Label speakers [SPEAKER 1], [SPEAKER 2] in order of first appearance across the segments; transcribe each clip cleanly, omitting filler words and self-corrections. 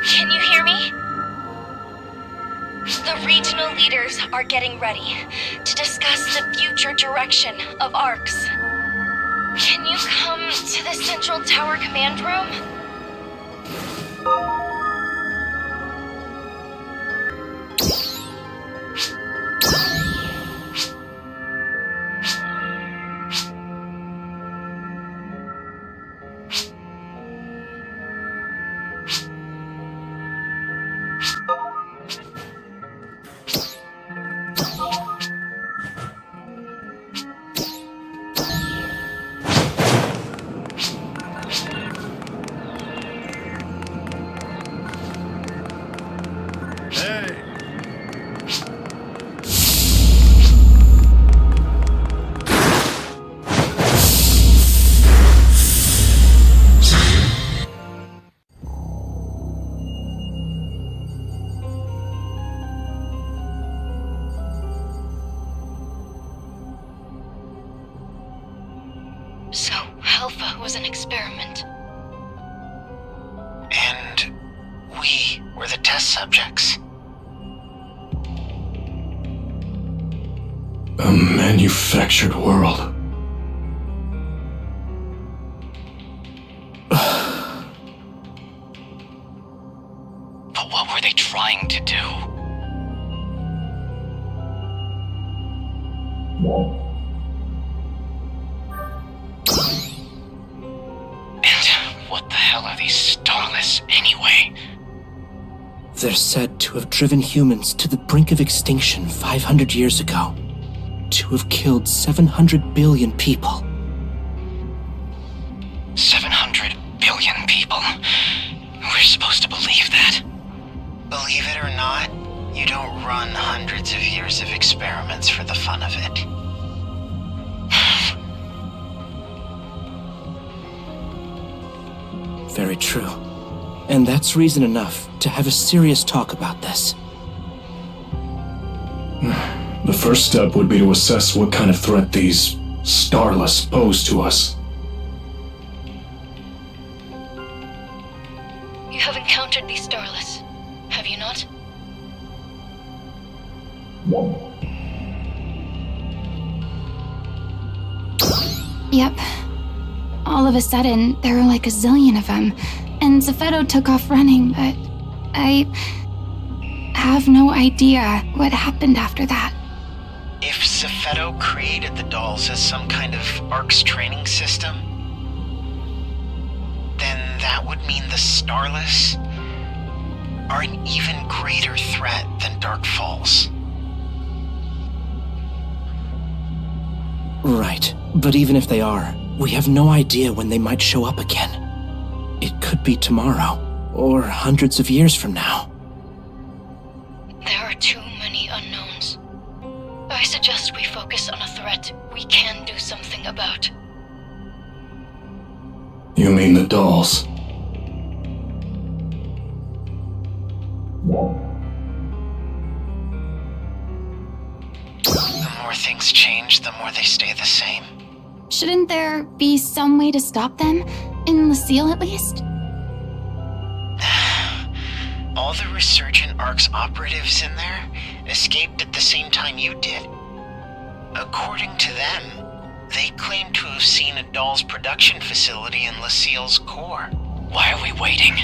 [SPEAKER 1] Can you hear me? The regional leaders are getting ready to discuss the future direction of ARCs. Can you come to the Central Tower command room? So, Alpha was an experiment.
[SPEAKER 2] And we were the test subjects.
[SPEAKER 3] A manufactured world.
[SPEAKER 2] But what were they trying to do? And what the hell are these Starless anyway?
[SPEAKER 4] They're said to have driven humans to the brink of extinction 500 years ago. To have killed 700 billion people.
[SPEAKER 2] 700 billion people? We're supposed to believe that? Believe it or not, you don't run hundreds of years of experiments for the fun of it.
[SPEAKER 4] Very true. And that's reason enough to have a serious talk about this.
[SPEAKER 3] The first step would be to assess what kind of threat these Starless pose to us.
[SPEAKER 1] You have encountered these Starless, have you not?
[SPEAKER 5] Yep. All of a sudden, there were like a zillion of them, and Zephedo took off running, but I have no idea what happened after that.
[SPEAKER 2] If Zephedo created the dolls as some kind of ARC's training system, then that would mean the Starless are an even greater threat than Dark Falls.
[SPEAKER 4] Right. But even if they are, we have no idea when they might show up again. It could be tomorrow, or hundreds of years from now.
[SPEAKER 1] There are too many unknowns. I suggest we focus on a threat we can do something about.
[SPEAKER 3] You mean the dolls?
[SPEAKER 2] The more things change, the more they stay the same.
[SPEAKER 5] Shouldn't there be some way to stop them? In Lucille, at least?
[SPEAKER 2] All the Resurgent ARC's operatives in there escaped at the same time you did. According to them, they claim to have seen a doll's production facility in Lucille's core. Why are we waiting?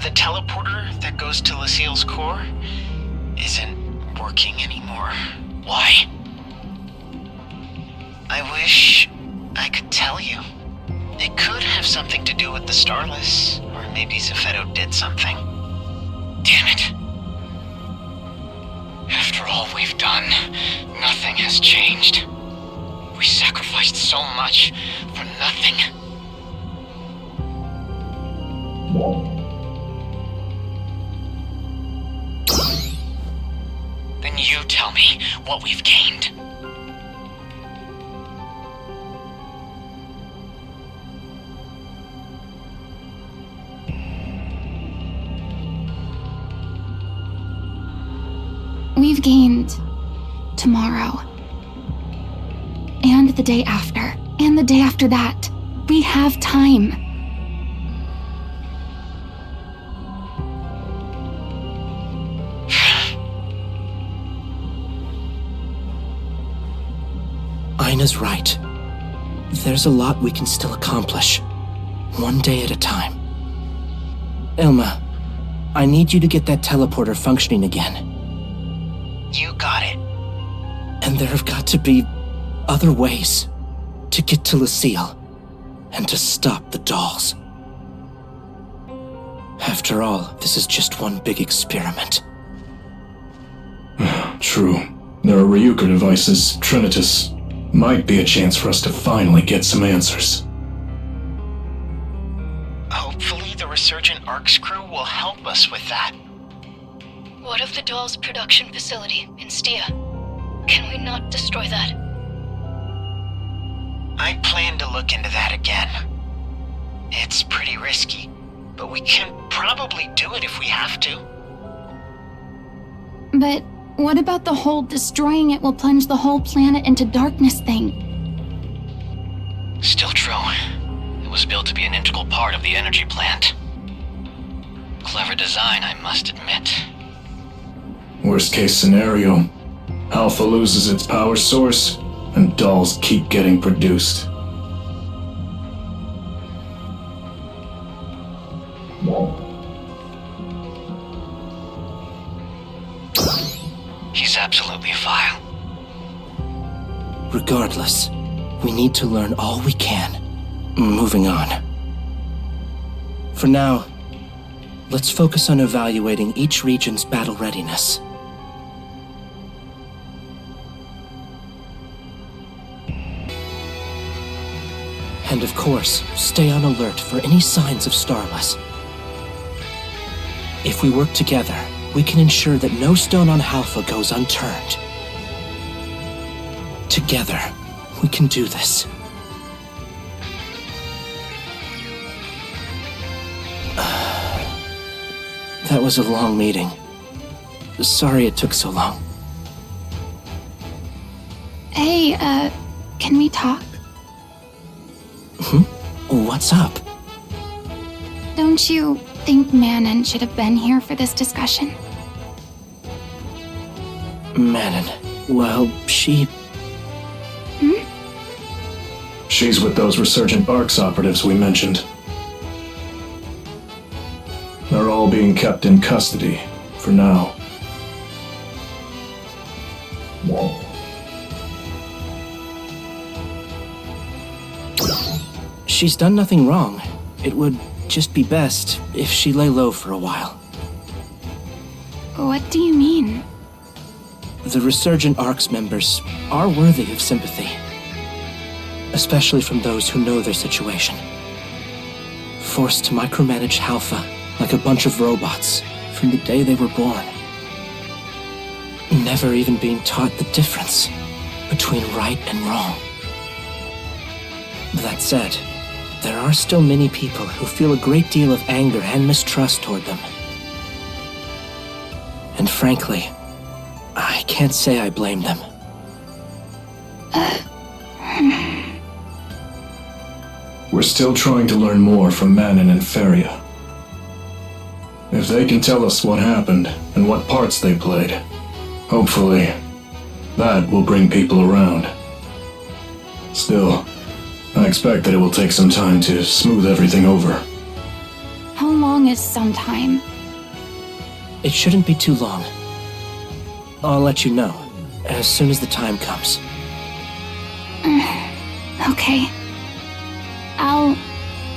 [SPEAKER 2] The teleporter that goes to Lucille's core isn't working anymore. Why? I wish I could tell you. It could have something to do with the Starless, or maybe Zephedo did something. Damn it. After all we've done, nothing has changed. We sacrificed so much for nothing.
[SPEAKER 6] Then you tell me what we've gained.
[SPEAKER 5] We've gained tomorrow. And the day after. And the day after that. We have time.
[SPEAKER 4] Ina's right. There's a lot we can still accomplish. One day at a time. Ilma, I need you to get that teleporter functioning again.
[SPEAKER 2] You got it.
[SPEAKER 4] And there have got to be other ways to get to Lucille and to stop the dolls. After all, this is just one big experiment.
[SPEAKER 3] True. There are Ryuker devices, Trinitas. Might be a chance for us to finally get some answers.
[SPEAKER 2] Hopefully the Resurgent Arcs crew will help us with that.
[SPEAKER 1] What of the doll's production facility in Stia? Can we not destroy that?
[SPEAKER 2] I plan to look into that again. It's pretty risky, but we can probably do it if we have to.
[SPEAKER 5] But what about the whole destroying it will plunge the whole planet into darkness thing?
[SPEAKER 6] Still true. It was built to be an integral part of the energy plant. Clever design, I must admit.
[SPEAKER 3] Worst case scenario, Alpha loses its power source, and dolls keep getting produced.
[SPEAKER 6] He's absolutely vile.
[SPEAKER 4] Regardless, we need to learn all we can. Moving on. For now, let's focus on evaluating each region's battle readiness. And of course, stay on alert for any signs of Starless. If we work together, we can ensure that no stone on Halpha goes unturned. Together, we can do this. That was a long meeting. Sorry it took so long.
[SPEAKER 5] Hey, can we talk?
[SPEAKER 4] What's up?
[SPEAKER 5] Don't you think Manon should have been here for this discussion?
[SPEAKER 4] Manon. Well, she...
[SPEAKER 3] She's with those Resurgent Arcs operatives we mentioned. They're all being kept in custody, for now.
[SPEAKER 4] She's done nothing wrong. It would just be best if she lay low for a while.
[SPEAKER 5] What do you mean?
[SPEAKER 4] The Resurgent Arcs members are worthy of sympathy. Especially from those who know their situation. Forced to micromanage Halpha like a bunch of robots from the day they were born. Never even being taught the difference between right and wrong. That said, there are still many people who feel a great deal of anger and mistrust toward them. And frankly, I can't say I blame them.
[SPEAKER 3] We're still trying to learn more from Manon and Feria. If they can tell us what happened and what parts they played, hopefully, that will bring people around. Still, I expect that it will take some time to smooth everything over.
[SPEAKER 5] How long is some time?
[SPEAKER 4] It shouldn't be too long. I'll let you know as soon as the time comes.
[SPEAKER 5] Okay. I'll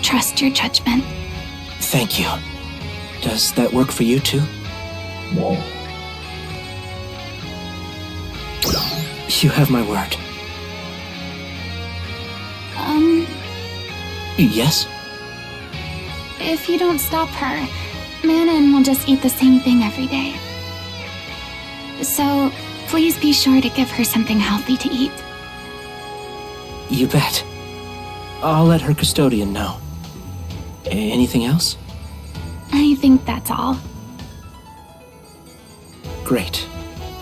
[SPEAKER 5] trust your judgment.
[SPEAKER 4] Thank you. Does that work for you too? You have my word.
[SPEAKER 5] Um,
[SPEAKER 4] Yes?
[SPEAKER 5] if you don't stop her, Manon will just eat the same thing every day. So, please be sure to give her something healthy to eat.
[SPEAKER 4] You bet. I'll let her custodian know. Anything else?
[SPEAKER 5] I think that's all.
[SPEAKER 4] Great.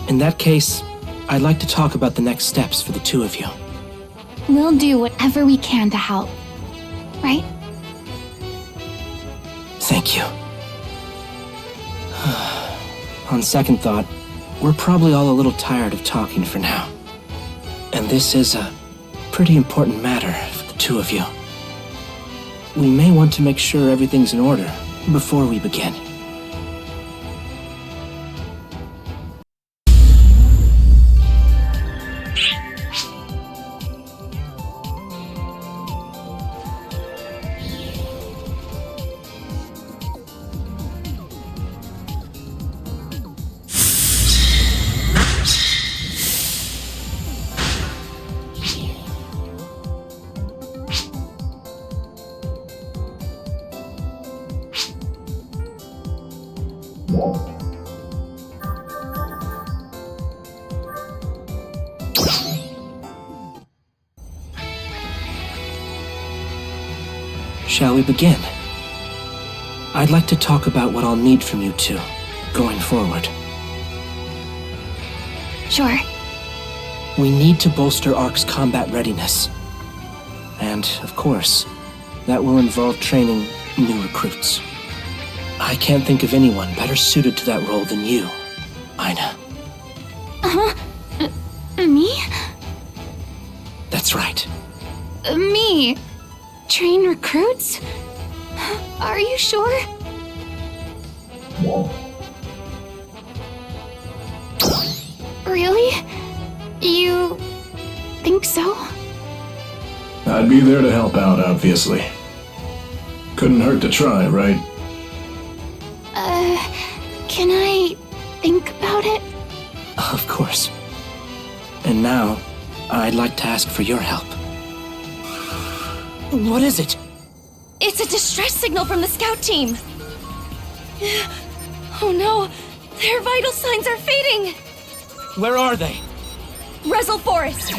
[SPEAKER 4] In that case, I'd like to talk about the next steps for the two of you.
[SPEAKER 5] We'll do whatever we can to help. Right?
[SPEAKER 4] Thank you. On second thought, we're probably all a little tired of talking for now. And this is a pretty important matter for the two of you. We may want to make sure everything's in order before we begin. Shall we begin? I'd like to talk about what I'll need from you two, going forward.
[SPEAKER 5] Sure.
[SPEAKER 4] We need to bolster ARC's combat readiness. And, of course, that will involve training new recruits. I can't think of anyone better suited to that role than you, Aina.
[SPEAKER 5] Me?
[SPEAKER 4] That's right.
[SPEAKER 5] Me? Train recruits? Are you sure? Really? You think so?
[SPEAKER 3] I'd be there to help out, obviously. Couldn't hurt to try, right?
[SPEAKER 5] Can I think about it?
[SPEAKER 4] Of course. And now, I'd like to ask for your help. What is it?
[SPEAKER 1] It's a distress signal from the scout team. Oh no, their vital signs are fading.
[SPEAKER 4] Where are they?
[SPEAKER 1] Resol Forest.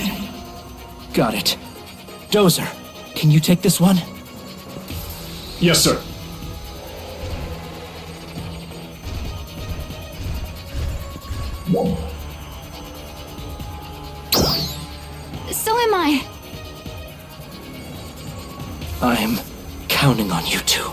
[SPEAKER 4] Got it. Dozer, can you take this one?
[SPEAKER 3] Yes, sir.
[SPEAKER 5] So am I.
[SPEAKER 4] I'm counting on you two.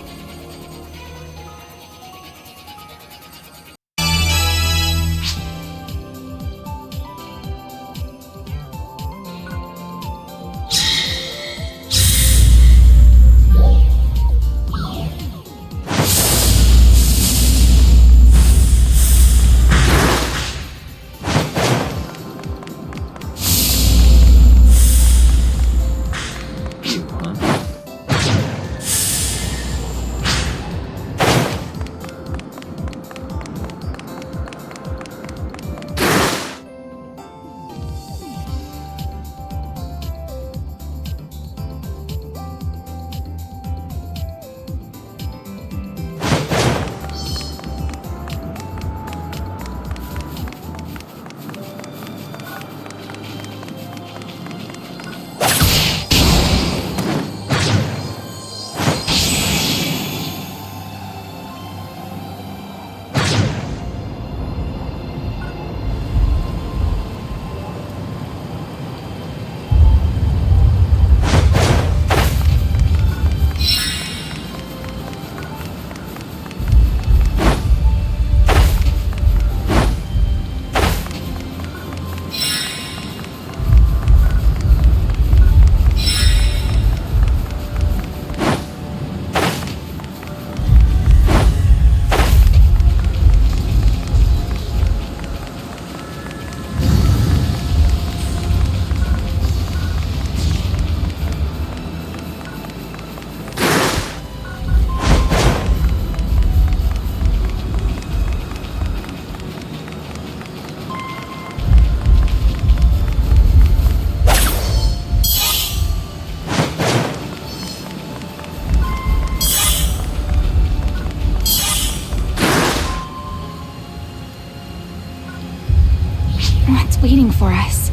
[SPEAKER 5] waiting for us.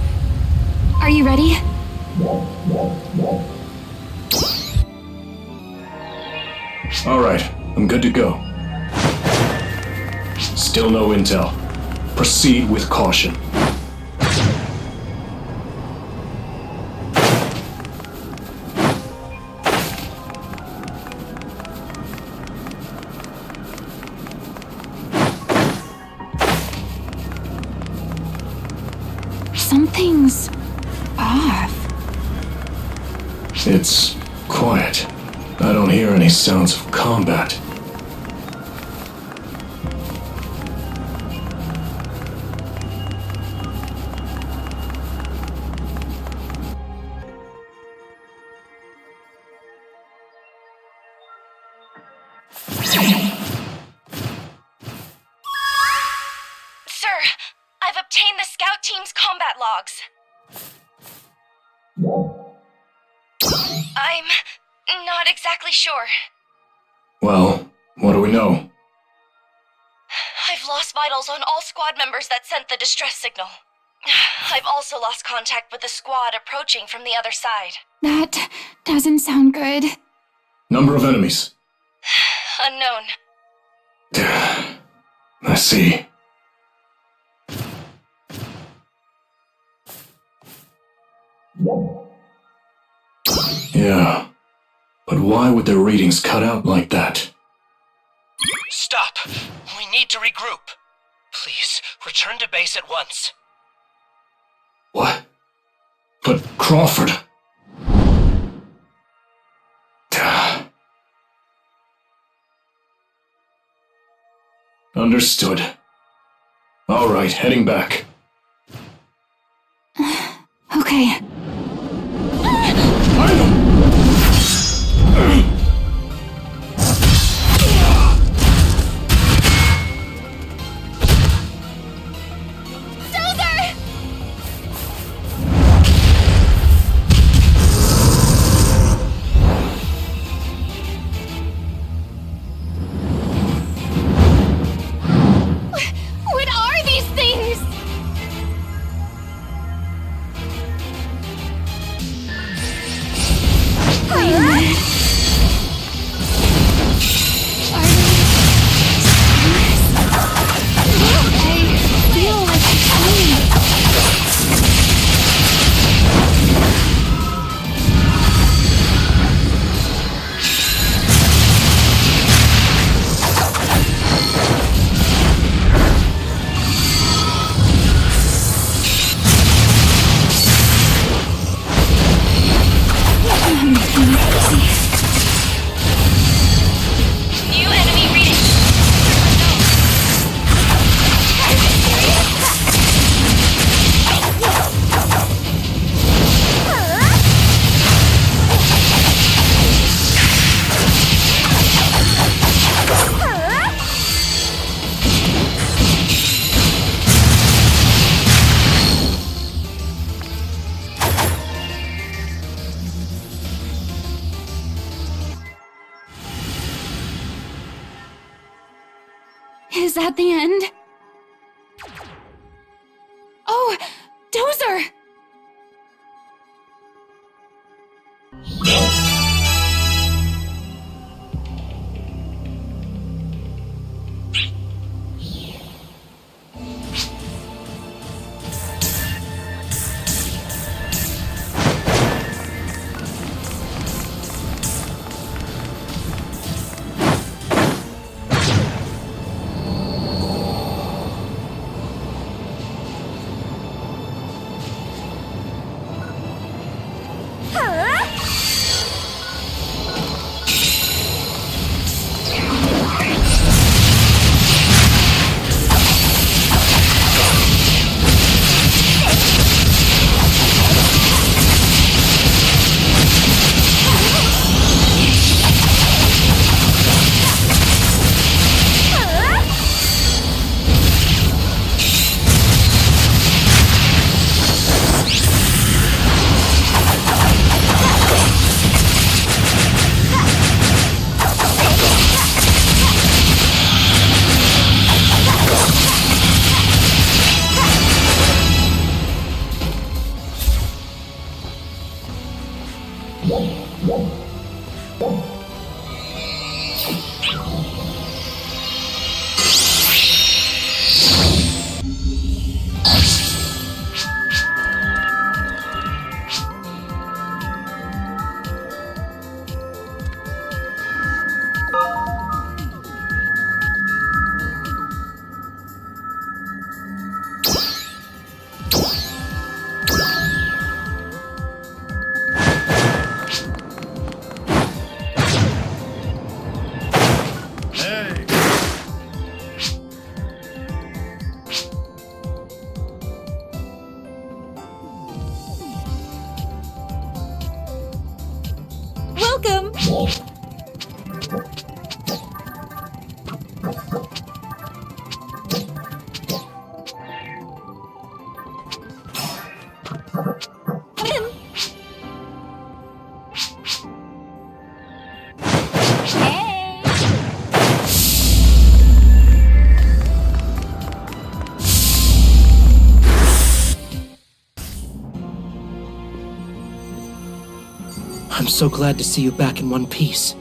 [SPEAKER 5] Are you ready?
[SPEAKER 3] All right, I'm good to go. Still no intel. Proceed with caution.
[SPEAKER 5] Something's off.
[SPEAKER 3] It's quiet. I don't hear any sounds of combat.
[SPEAKER 1] Sir, I've obtained the scout team's combat logs. I'm not exactly sure.
[SPEAKER 3] Well, what do we know?
[SPEAKER 1] I've lost vitals on all squad members that sent the distress signal. I've also lost contact with the squad approaching from the other side.
[SPEAKER 5] That doesn't sound good.
[SPEAKER 3] Number of enemies.
[SPEAKER 1] Unknown.
[SPEAKER 3] I see. Yeah. But why would their readings cut out like that?
[SPEAKER 6] Stop! We need to regroup. Please, return to base at once.
[SPEAKER 3] What? But Crawford... Understood. All right, heading back.
[SPEAKER 5] Okay.
[SPEAKER 1] Dozer!
[SPEAKER 5] What are these things? Wait a minute. Are they... I feel like I'm sleep.
[SPEAKER 1] New enemy reading. Are you serious?
[SPEAKER 5] Is that the end? Oh, Dozer!
[SPEAKER 7] Welcome!
[SPEAKER 4] I'm so glad to see you back in one piece.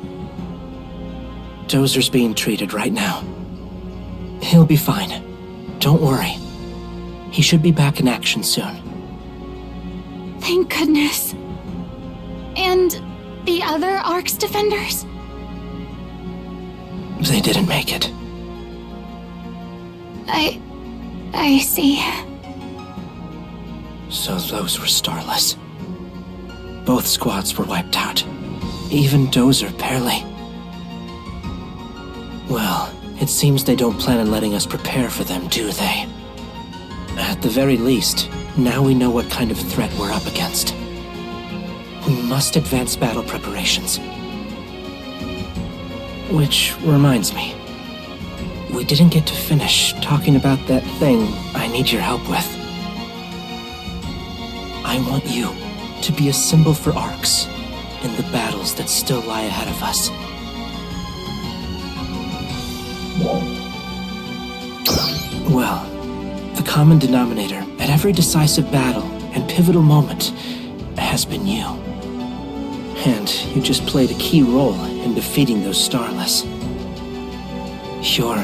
[SPEAKER 4] Dozer's being treated right now. He'll be fine. Don't worry. He should be back in action soon.
[SPEAKER 5] Thank goodness. And the other Ark's defenders?
[SPEAKER 4] They didn't make it.
[SPEAKER 5] I see.
[SPEAKER 4] So those were Starless. Both squads were wiped out. Even Dozer barely. Well, it seems they don't plan on letting us prepare for them, do they? At the very least, now we know what kind of threat we're up against. We must advance battle preparations. Which reminds me, we didn't get to finish talking about that thing I need your help with. I want you to be a symbol for Arcs in the battles that still lie ahead of us. Well, the common denominator at every decisive battle and pivotal moment has been you. And you just played a key role in defeating those Starless. You're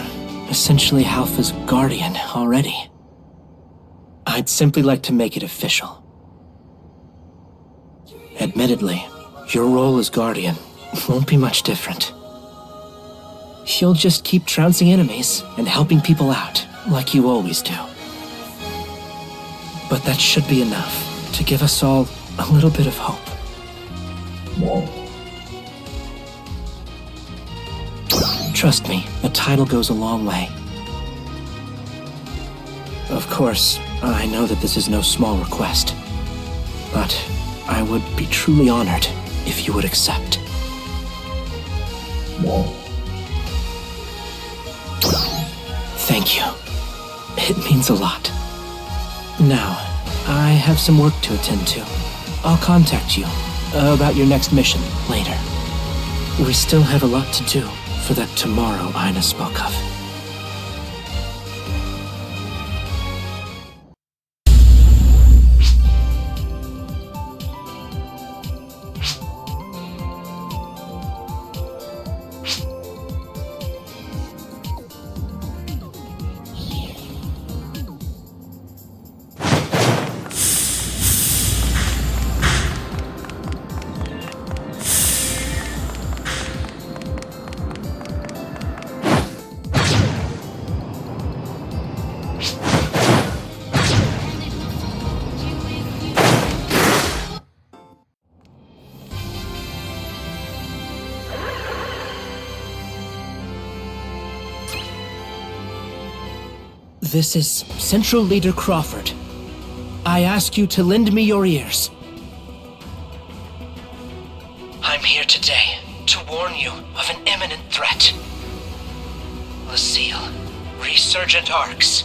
[SPEAKER 4] essentially Halpha's guardian already. I'd simply like to make it official. Admittedly, your role as Guardian won't be much different. You'll just keep trouncing enemies and helping people out, like you always do. But that should be enough to give us all a little bit of hope. Trust me, a title goes a long way. Of course, I know that this is no small request, but I would be truly honored if you would accept. Thank you. It means a lot. Now, I have some work to attend to. I'll contact you about your next mission later. We still have a lot to do for that tomorrow Ina spoke of. This is Central Leader Crawford. I ask you to lend me your ears. I'm here today to warn you of an imminent threat. Resol, resurgent Arcs.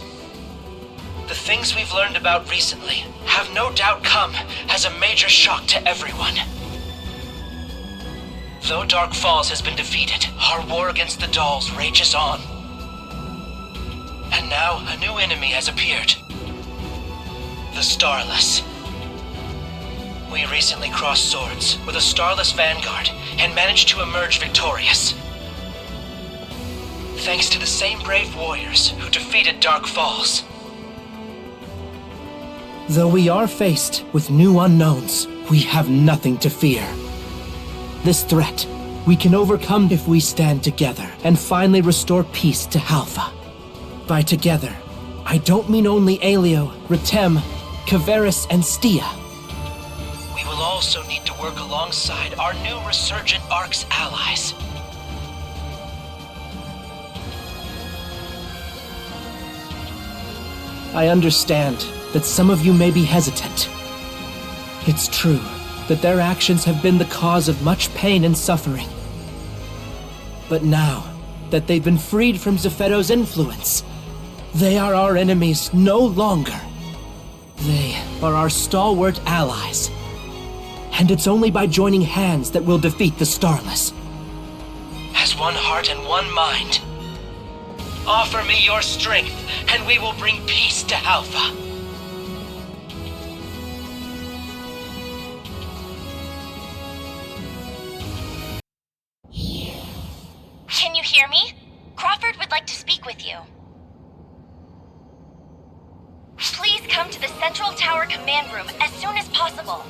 [SPEAKER 4] The things we've learned about recently have no doubt come as a major shock to everyone. Though Dark Falls has been defeated, our war against the dolls rages on. And now a new enemy has appeared. The Starless. We recently crossed swords with a Starless vanguard and managed to emerge victorious. thanks to the same brave warriors who defeated Dark Falls. Though we are faced with new unknowns, we have nothing to fear. This threat, we can overcome if we stand together and finally restore peace to Halpha. By together, I don't mean only Aelio, Ritem, Caveris, and Stia. We will also need to work alongside our new Resurgent Arcs allies. I understand that some of you may be hesitant. It's true that their actions have been the cause of much pain and suffering. But now that they've been freed from Zephedo's influence, they are our enemies no longer. They are our stalwart allies. And it's only by joining hands that we'll defeat the Starless. As one heart and one mind. Offer me your strength, and we will bring peace to Halpha.
[SPEAKER 1] Can you hear me? Crawford would like to speak with you. Please come to the Central Tower Command Room as soon as possible.